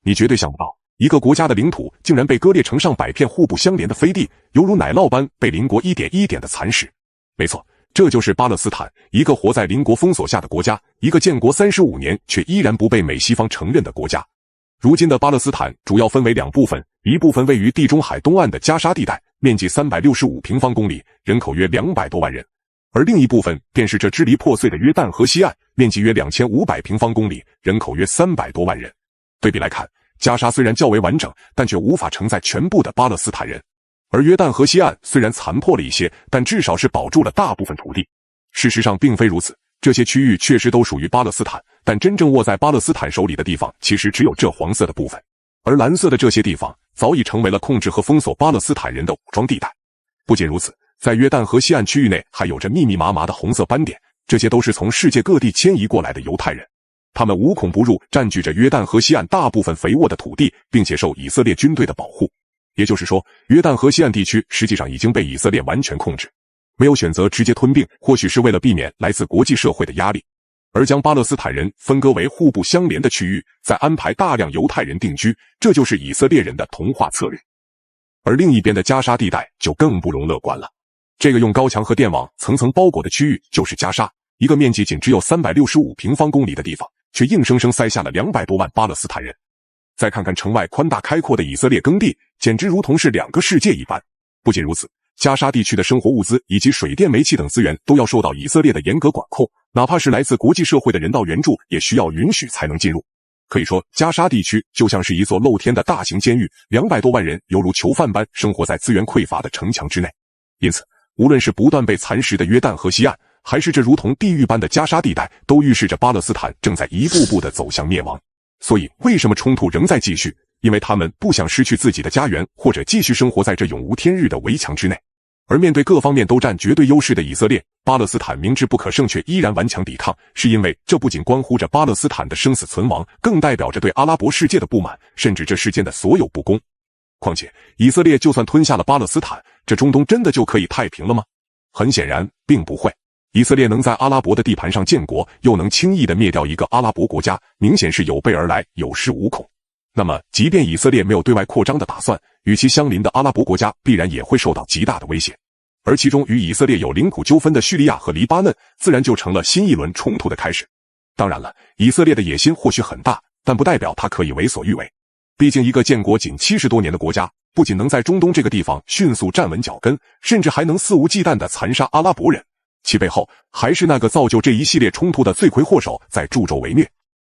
你绝对想不到，一个国家的领土竟然被割裂成上百片互不相连的飞地，犹如奶酪般被邻国一点一点的蚕食。没错，这就是巴勒斯坦，一个活在邻国封锁下的国家，一个建国35年却依然不被美西方承认的国家。如今的巴勒斯坦主要分为两部分，一部分位于地中海东岸的加沙地带，面积365平方公里，人口约200多万人，而另一部分便是这支离破碎的约旦河西岸，面积约2500平方公里，人口约300多万人。对比来看，加沙虽然较为完整，但却无法承载全部的巴勒斯坦人。而约旦河西岸虽然残破了一些，但至少是保住了大部分土地。事实上并非如此，这些区域确实都属于巴勒斯坦，但真正握在巴勒斯坦手里的地方其实只有这黄色的部分，而蓝色的这些地方早已成为了控制和封锁巴勒斯坦人的武装地带。不仅如此，在约旦河西岸区域内还有着密密麻麻的红色斑点，这些都是从世界各地迁移过来的犹太人。他们无孔不入，占据着约旦河西岸大部分肥沃的土地，并且受以色列军队的保护。也就是说，约旦河西岸地区实际上已经被以色列完全控制，没有选择直接吞并，或许是为了避免来自国际社会的压力，而将巴勒斯坦人分割为互不相连的区域，再安排大量犹太人定居，这就是以色列人的同化策略。而另一边的加沙地带就更不容乐观了，这个用高墙和电网层层包裹的区域就是加沙，一个面积仅只有365平方公里的地方，却硬生生塞下了200多万巴勒斯坦人。再看看城外宽大开阔的以色列耕地，简直如同是两个世界一般。不仅如此，加沙地区的生活物资以及水电煤气等资源都要受到以色列的严格管控，哪怕是来自国际社会的人道援助也需要允许才能进入。可以说，加沙地区就像是一座露天的大型监狱，200多万人犹如囚犯般生活在资源匮乏的城墙之内。因此，无论是不断被蚕食的约旦河西岸，还是这如同地狱般的加沙地带，都预示着巴勒斯坦正在一步步地走向灭亡。所以，为什么冲突仍在继续？因为他们不想失去自己的家园，或者继续生活在这永无天日的围墙之内。而面对各方面都占绝对优势的以色列，巴勒斯坦明知不可胜却依然顽强抵抗，是因为这不仅关乎着巴勒斯坦的生死存亡，更代表着对阿拉伯世界的不满，甚至这世间的所有不公。况且，以色列就算吞下了巴勒斯坦，这中东真的就可以太平了吗？很显然，并不会。以色列能在阿拉伯的地盘上建国，又能轻易地灭掉一个阿拉伯国家，明显是有备而来，有恃无恐。那么，即便以色列没有对外扩张的打算，与其相邻的阿拉伯国家必然也会受到极大的威胁。而其中与以色列有领土纠纷的叙利亚和黎巴嫩，自然就成了新一轮冲突的开始。当然了，以色列的野心或许很大，但不代表它可以为所欲为。毕竟一个建国仅70多年的国家，不仅能在中东这个地方迅速站稳脚跟，甚至还能肆无忌惮地残杀阿拉伯人，其背后还是那个造就这一系列冲突的罪魁祸首在助纣为虐。